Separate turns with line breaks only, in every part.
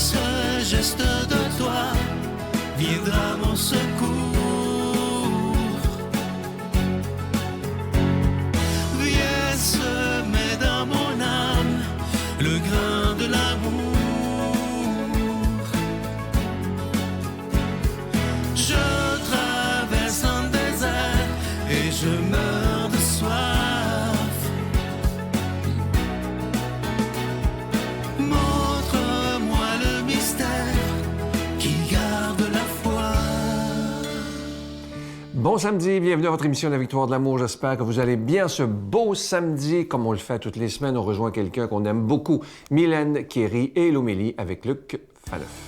ce geste de toi viendra mon secours. Viens semer dans mon âme le grain de l'amour. Je traverse un désert et je meurs de soif. Montre-moi le mystère qui garde la foi.
Bon samedi, bienvenue à votre émission La Victoire de l'amour. J'espère que vous allez bien ce beau samedi. Comme on le fait toutes les semaines, on rejoint quelqu'un qu'on aime beaucoup, Mylène Kéry et l'homélie avec Luc Fallouf.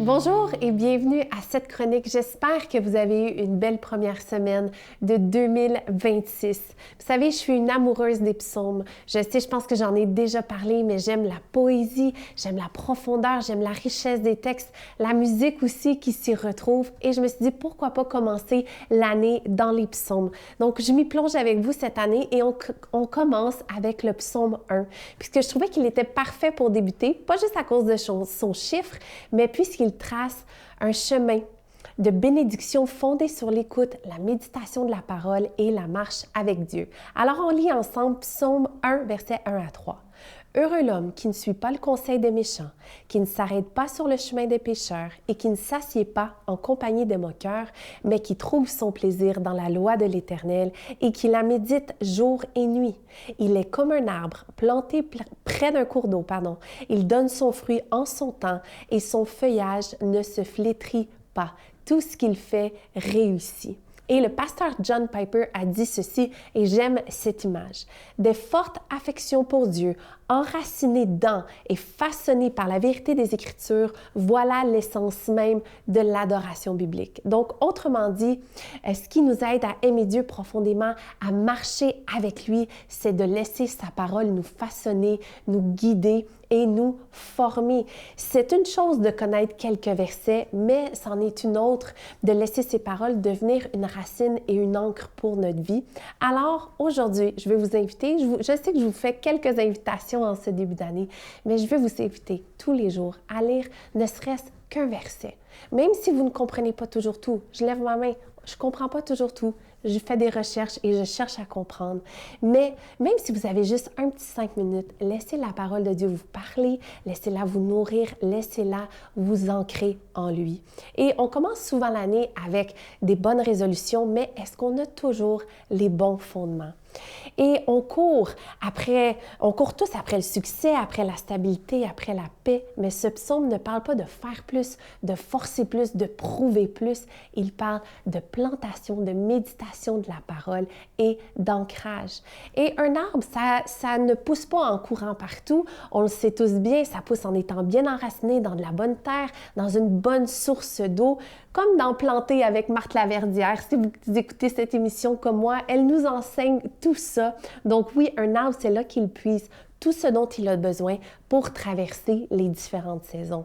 Bonjour et bienvenue à cette chronique. J'espère que vous avez eu une belle première semaine de 2026. Vous savez, je suis une amoureuse des psaumes. Je sais, je pense que j'en ai déjà parlé, mais j'aime la poésie, j'aime la profondeur, j'aime la richesse des textes, la musique aussi qui s'y retrouve. Et je me suis dit, pourquoi pas commencer l'année dans les psaumes. Donc, je m'y plonge avec vous cette année et on commence avec le psaume 1, puisque je trouvais qu'il était parfait pour débuter, pas juste à cause de son chiffre, mais puisqu'il trace un chemin de bénédiction fondé sur l'écoute, la méditation de la parole et la marche avec Dieu. Alors, on lit ensemble Psaume 1, versets 1 à 3. « Heureux l'homme qui ne suit pas le conseil des méchants, qui ne s'arrête pas sur le chemin des pécheurs et qui ne s'assied pas en compagnie des moqueurs, mais qui trouve son plaisir dans la loi de l'Éternel et qui la médite jour et nuit. Il est comme un arbre planté près d'un cours d'eau, Il donne son fruit en son temps et son feuillage ne se flétrit pas. Tout ce qu'il fait réussit. » Et le pasteur John Piper a dit ceci, et j'aime cette image. « Des fortes affections pour Dieu, enracinées dans et façonnées par la vérité des Écritures, voilà l'essence même de l'adoration biblique. » Donc, autrement dit, ce qui nous aide à aimer Dieu profondément, à marcher avec lui, c'est de laisser sa parole nous façonner, nous guider et nous former. C'est une chose de connaître quelques versets, mais c'en est une autre de laisser ces paroles devenir une racine et une encre pour notre vie. Alors, aujourd'hui, je vais vous inviter, je sais que je vous fais quelques invitations en ce début d'année, mais je vais vous inviter tous les jours à lire ne serait-ce qu'un verset. Même si vous ne comprenez pas toujours tout, je lève ma main, je ne comprends pas toujours tout, je fais des recherches et je cherche à comprendre. Mais même si vous avez juste un petit 5 minutes, laissez la parole de Dieu vous parler, laissez-la vous nourrir, laissez-la vous ancrer en lui. Et on commence souvent l'année avec des bonnes résolutions, mais est-ce qu'on a toujours les bons fondements? Et on court tous après le succès, après la stabilité, après la paix, mais ce psaume ne parle pas de faire plus, de forcer plus, de prouver plus. Il parle de plantation, de méditation de la parole et d'ancrage. Et un arbre, ça ne pousse pas en courant partout. On le sait tous bien, ça pousse en étant bien enraciné dans de la bonne terre, dans une bonne source d'eau, comme dans Planter avec Marthe Laverdière. Si vous écoutez cette émission comme moi, elle nous enseigne tout ça. Donc oui, un arbre, c'est là qu'il puise tout ce dont il a besoin pour traverser les différentes saisons.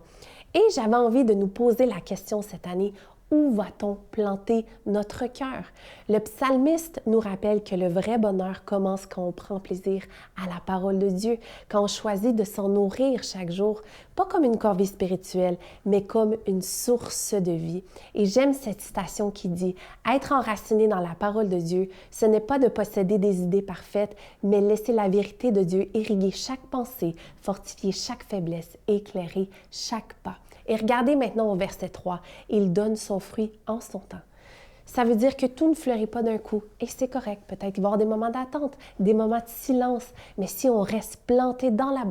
Et j'avais envie de nous poser la question cette année, où va-t-on planter notre cœur? Le psalmiste nous rappelle que le vrai bonheur commence quand on prend plaisir à la parole de Dieu, quand on choisit de s'en nourrir chaque jour, pas comme une corvée spirituelle, mais comme une source de vie. Et j'aime cette citation qui dit « Être enraciné dans la parole de Dieu, ce n'est pas de posséder des idées parfaites, mais laisser la vérité de Dieu irriguer chaque pensée, fortifier chaque faiblesse, éclairer chaque pas. » Et regardez maintenant au verset 3, « Il donne son fruit en son temps. » Ça veut dire que tout ne fleurit pas d'un coup, et c'est correct. Peut-être qu'il va y avoir des moments d'attente, des moments de silence, mais si on reste planté dans la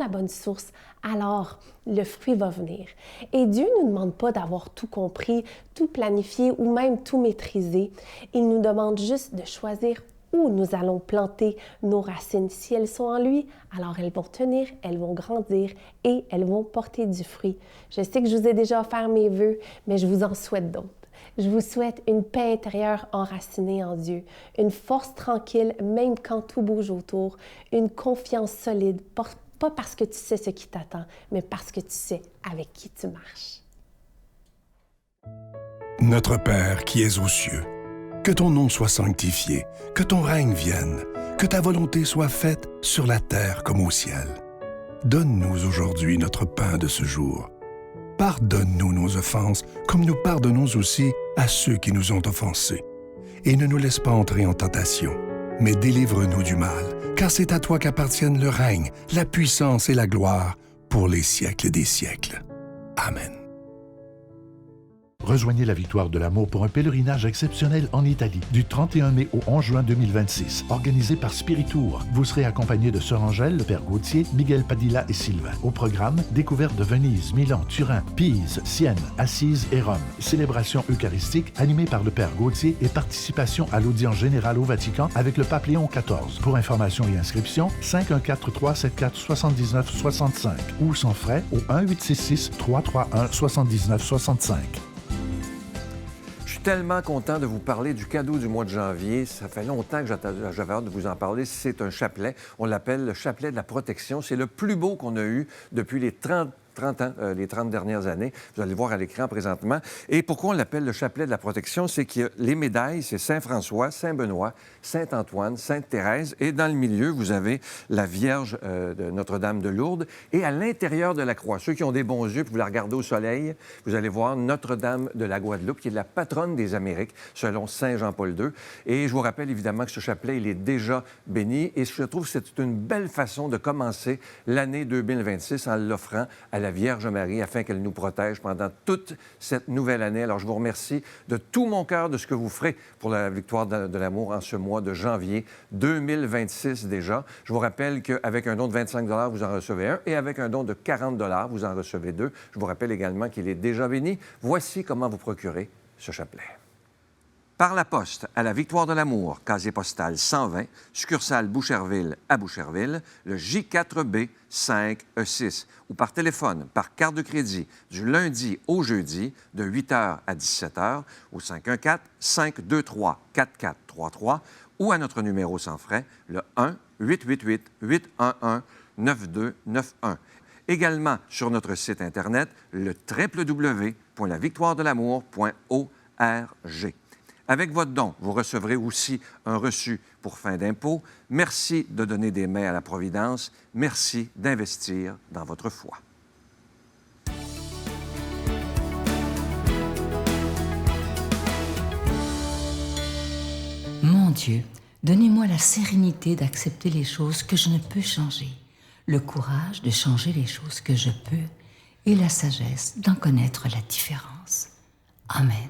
bonne source, alors le fruit va venir. Et Dieu ne nous demande pas d'avoir tout compris, tout planifié ou même tout maîtrisé. Il nous demande juste de choisir où nous allons planter nos racines. Si elles sont en lui, alors elles vont tenir, elles vont grandir et elles vont porter du fruit. Je sais que je vous ai déjà offert mes vœux, mais je vous en souhaite d'autres. Je vous souhaite une paix intérieure enracinée en Dieu, une force tranquille même quand tout bouge autour, une confiance solide, pas parce que tu sais ce qui t'attend, mais parce que tu sais avec qui tu marches.
Notre Père qui es aux cieux, Que ton nom soit sanctifié, que ton règne vienne, que ta volonté soit faite sur la terre comme au ciel. Donne-nous aujourd'hui notre pain de ce jour. Pardonne-nous nos offenses, comme nous pardonnons aussi à ceux qui nous ont offensés. Et ne nous laisse pas entrer en tentation, mais délivre-nous du mal, car c'est à toi qu'appartiennent le règne, la puissance et la gloire pour les siècles des siècles. Amen.
Rejoignez la Victoire de l'Amour pour un pèlerinage exceptionnel en Italie du 31 mai au 11 juin 2026, organisé par Spiritour. Vous serez accompagné de Sœur Angèle, le Père Gauthier, Miguel Padilla et Sylvain. Au programme, découverte de Venise, Milan, Turin, Pise, Sienne, Assise et Rome. Célébration eucharistique animée par le Père Gauthier et participation à l'audience générale au Vatican avec le pape Léon XIV. Pour information et inscription, 514-374-7965 ou sans frais au 1-866-331-7965.
Je suis tellement content de vous parler du cadeau du mois de janvier. Ça fait longtemps que j'avais hâte de vous en parler. C'est un chapelet. On l'appelle le chapelet de la protection. C'est le plus beau qu'on a eu depuis les 30 ans, les 30 dernières années. Vous allez le voir à l'écran présentement. Et pourquoi on l'appelle le chapelet de la protection? C'est que les médailles, c'est Saint-François, Saint-Benoît, Sainte-Antoine, Sainte-Thérèse. Et dans le milieu, vous avez la Vierge de Notre-Dame de Lourdes. Et à l'intérieur de la croix, ceux qui ont des bons yeux, puis vous la regardez au soleil, vous allez voir Notre-Dame de la Guadeloupe, qui est la patronne des Amériques, selon Saint Jean-Paul II. Et je vous rappelle évidemment que ce chapelet, il est déjà béni. Et je trouve que c'est une belle façon de commencer l'année 2026 en l'offrant à la Vierge Marie afin qu'elle nous protège pendant toute cette nouvelle année. Alors, je vous remercie de tout mon cœur de ce que vous ferez pour la victoire de l'amour en ce mois de janvier 2026 déjà. Je vous rappelle qu'avec un don de 25 $ vous en recevez un et avec un don de 40 $ vous en recevez deux. Je vous rappelle également qu'il est déjà béni. Voici comment vous procurer ce chapelet. Par la poste à la Victoire de l'Amour, casier postal 120, succursale Boucherville à Boucherville, le J4B 5E6, ou par téléphone, par carte de crédit, du lundi au jeudi, de 8h à 17h, au 514-523-4433, ou à notre numéro sans frais, le 1-888-811-9291. Également sur notre site Internet, le www.lavictoiredelamour.org. Avec votre don, vous recevrez aussi un reçu pour fin d'impôt. Merci de donner des mains à la Providence. Merci d'investir dans votre foi.
Mon Dieu, donnez-moi la sérénité d'accepter les choses que je ne peux changer, le courage de changer les choses que je peux et la sagesse d'en connaître la différence. Amen.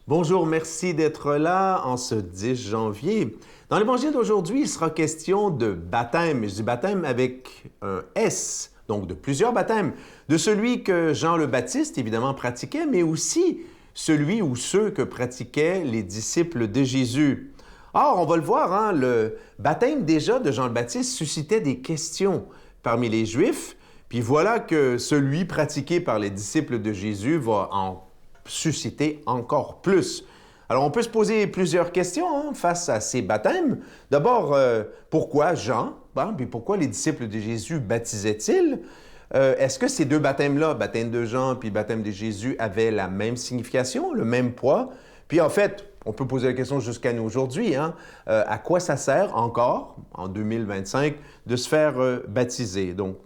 Bonjour, merci d'être là en ce 10 janvier. Dans l'Évangile d'aujourd'hui, il sera question de baptême. Je dis baptême avec un S, donc de plusieurs baptêmes. De celui que Jean le Baptiste, évidemment, pratiquait, mais aussi celui ou ceux que pratiquaient les disciples de Jésus. Or, on va le voir, hein, le baptême déjà de Jean le Baptiste suscitait des questions parmi les Juifs. Puis voilà que celui pratiqué par les disciples de Jésus va en susciter encore plus. Alors, on peut se poser plusieurs questions face à ces baptêmes. D'abord, pourquoi Jean? Puis pourquoi les disciples de Jésus baptisaient-ils? Est-ce que ces deux baptêmes-là, baptême de Jean puis baptême de Jésus, avaient la même signification, le même poids? Puis en fait, on peut poser la question jusqu'à nous aujourd'hui, à quoi ça sert encore, en 2025, de se faire baptiser? Donc,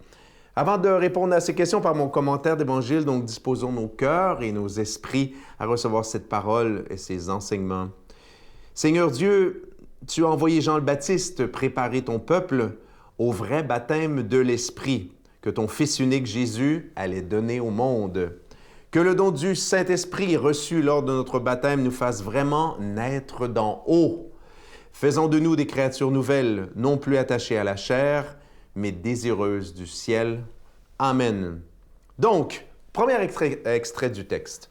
avant de répondre à ces questions par mon commentaire d'Évangile, donc disposons nos cœurs et nos esprits à recevoir cette parole et ces enseignements. Seigneur Dieu, tu as envoyé Jean le Baptiste préparer ton peuple au vrai baptême de l'Esprit que ton Fils unique Jésus allait donner au monde. Que le don du Saint-Esprit reçu lors de notre baptême nous fasse vraiment naître d'en haut. Faisons de nous des créatures nouvelles, non plus attachées à la chair, mais désireuses du ciel. Amen. Donc, premier extrait du texte.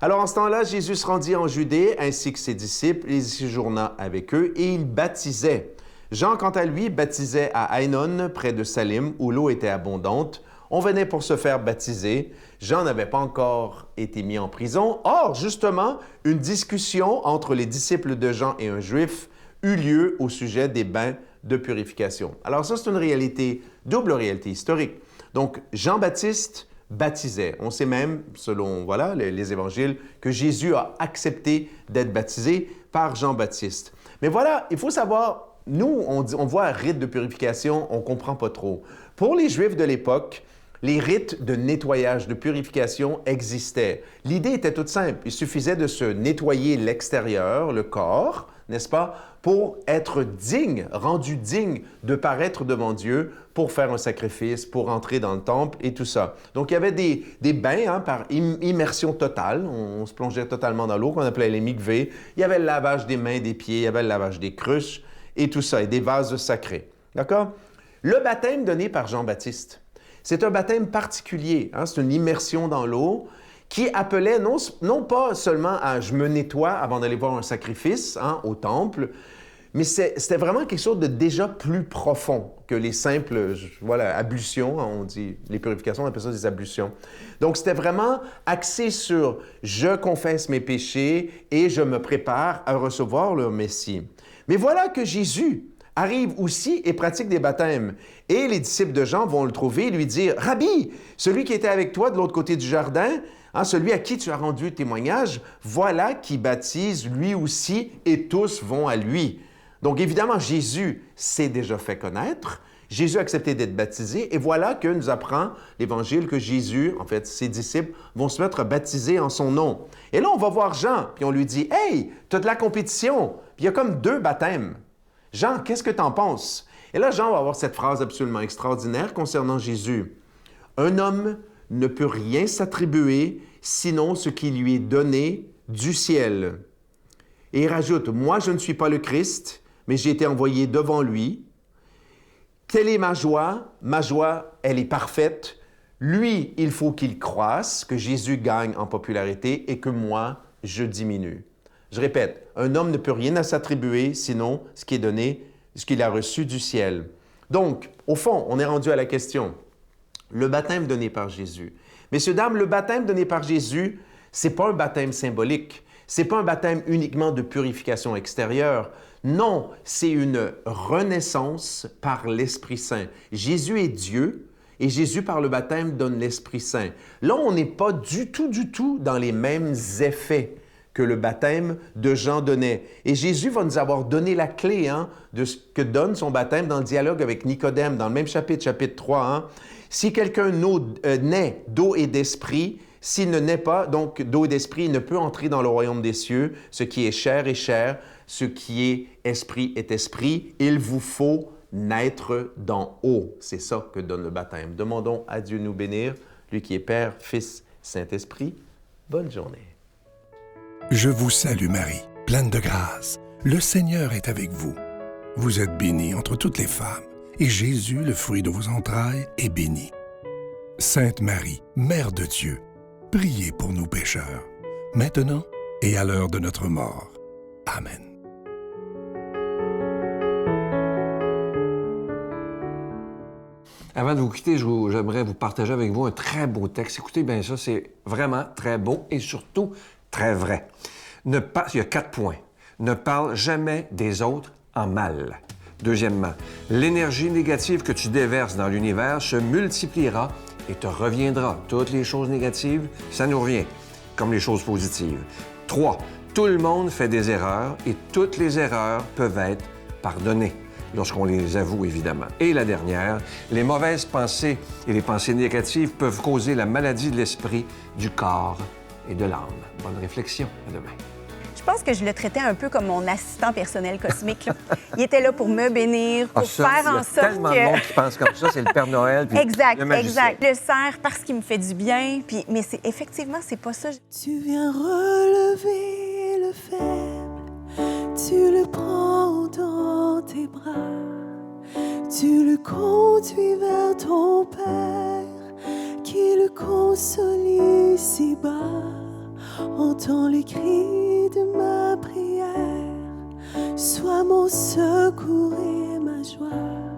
Alors, en ce temps-là, Jésus se rendit en Judée, ainsi que ses disciples, et il séjourna avec eux, et il baptisait. Jean, quant à lui, baptisait à Ainon, près de Salim, où l'eau était abondante. On venait pour se faire baptiser. Jean n'avait pas encore été mis en prison. Or, justement, une discussion entre les disciples de Jean et un Juif eut lieu au sujet des bains de purification. Alors ça, c'est une réalité, double réalité historique. Donc, Jean-Baptiste baptisait. On sait même, selon voilà, les évangiles, que Jésus a accepté d'être baptisé par Jean-Baptiste. Mais voilà, il faut savoir, nous, on voit un rite de purification, on ne comprend pas trop. Pour les Juifs de l'époque, les rites de nettoyage, de purification existaient. L'idée était toute simple. Il suffisait de se nettoyer l'extérieur, le corps, n'est-ce pas, pour être digne, rendu digne de paraître devant Dieu pour faire un sacrifice, pour entrer dans le temple et tout ça. Donc, il y avait des bains par immersion totale. On se plongeait totalement dans l'eau, qu'on appelait les mikvés. Il y avait le lavage des mains, des pieds, il y avait le lavage des cruches et tout ça, et des vases sacrés. D'accord? Le baptême donné par Jean-Baptiste, c'est un baptême particulier. C'est une immersion dans l'eau qui appelait non pas seulement à « je me nettoie avant d'aller voir un sacrifice au temple », mais c'était vraiment quelque chose de déjà plus profond que les simples ablutions. On dit, les purifications, on appelle ça des ablutions. Donc, c'était vraiment axé sur « je confesse mes péchés et je me prépare à recevoir le Messie ». Mais voilà que Jésus arrive aussi et pratique des baptêmes. Et les disciples de Jean vont le trouver et lui dire « Rabbi, celui qui était avec toi de l'autre côté du jardin, celui à qui tu as rendu témoignage, voilà qui baptise lui aussi et tous vont à lui. » Donc évidemment, Jésus s'est déjà fait connaître. Jésus a accepté d'être baptisé et voilà que nous apprend l'Évangile que Jésus, en fait, ses disciples, vont se mettre baptisés en son nom. Et là, on va voir Jean, puis on lui dit « Hey, tu as de la compétition! » Puis il y a comme 2 baptêmes. Jean, qu'est-ce que tu en penses? Et là, Jean va avoir cette phrase absolument extraordinaire concernant Jésus. « Un homme ne peut rien s'attribuer sinon ce qui lui est donné du ciel. » Et il rajoute « Moi, je ne suis pas le Christ, mais j'ai été envoyé devant lui. Quelle est ma joie? Ma joie, elle est parfaite. Lui, il faut qu'il croisse, que Jésus gagne en popularité et que moi, je diminue. » Je répète, un homme ne peut rien à s'attribuer sinon ce qui est donné, ce qu'il a reçu du ciel. Donc, au fond, on est rendu à la question. Le baptême donné par Jésus. Messieurs, dames, le baptême donné par Jésus, ce n'est pas un baptême symbolique. Ce n'est pas un baptême uniquement de purification extérieure. Non, c'est une renaissance par l'Esprit Saint. Jésus est Dieu et Jésus, par le baptême, donne l'Esprit Saint. Là, on n'est pas du tout dans les mêmes effets que le baptême de Jean donnait. Et Jésus va nous avoir donné la clé de ce que donne son baptême dans le dialogue avec Nicodème, dans le même chapitre 3. Si quelqu'un naît d'eau et d'esprit, s'il ne naît pas, donc d'eau et d'esprit, il ne peut entrer dans le royaume des cieux. Ce qui est chair est chair, ce qui est esprit. Il vous faut naître d'en haut. C'est ça que donne le baptême. Demandons à Dieu de nous bénir, lui qui est Père, Fils, Saint-Esprit. Bonne journée.
Je vous salue Marie, pleine de grâce. Le Seigneur est avec vous. Vous êtes bénie entre toutes les femmes, et Jésus, le fruit de vos entrailles, est béni. Sainte Marie, Mère de Dieu, priez pour nous pécheurs, maintenant et à l'heure de notre mort. Amen.
Avant de vous quitter, j'aimerais vous partager avec vous un très beau texte. Écoutez bien ça, c'est vraiment très beau et surtout très vrai. Il y a 4 points. Ne parle jamais des autres en mal. Deuxièmement, l'énergie négative que tu déverses dans l'univers se multipliera et te reviendra. Toutes les choses négatives, ça nous revient, comme les choses positives. 3, tout le monde fait des erreurs et toutes les erreurs peuvent être pardonnées, lorsqu'on les avoue, évidemment. Et la dernière, les mauvaises pensées et les pensées négatives peuvent causer la maladie de l'esprit, du corps et de l'âme. Bonne réflexion. À demain.
Je pense que je le traitais un peu comme mon assistant personnel cosmique. Là. Il était là pour me bénir, pour faire en sorte que...
Il y a tellement de monde qui pense comme ça, c'est le Père Noël. Puis
exact,
le magicien.
exact. Je le sers parce qu'il me fait du bien. Mais effectivement, c'est pas ça.
Tu viens relever le faible, tu le prends dans tes bras, tu le conduis vers ton Père, qui le console ici-bas. Entends les cris de ma prière, sois mon secours et ma joie.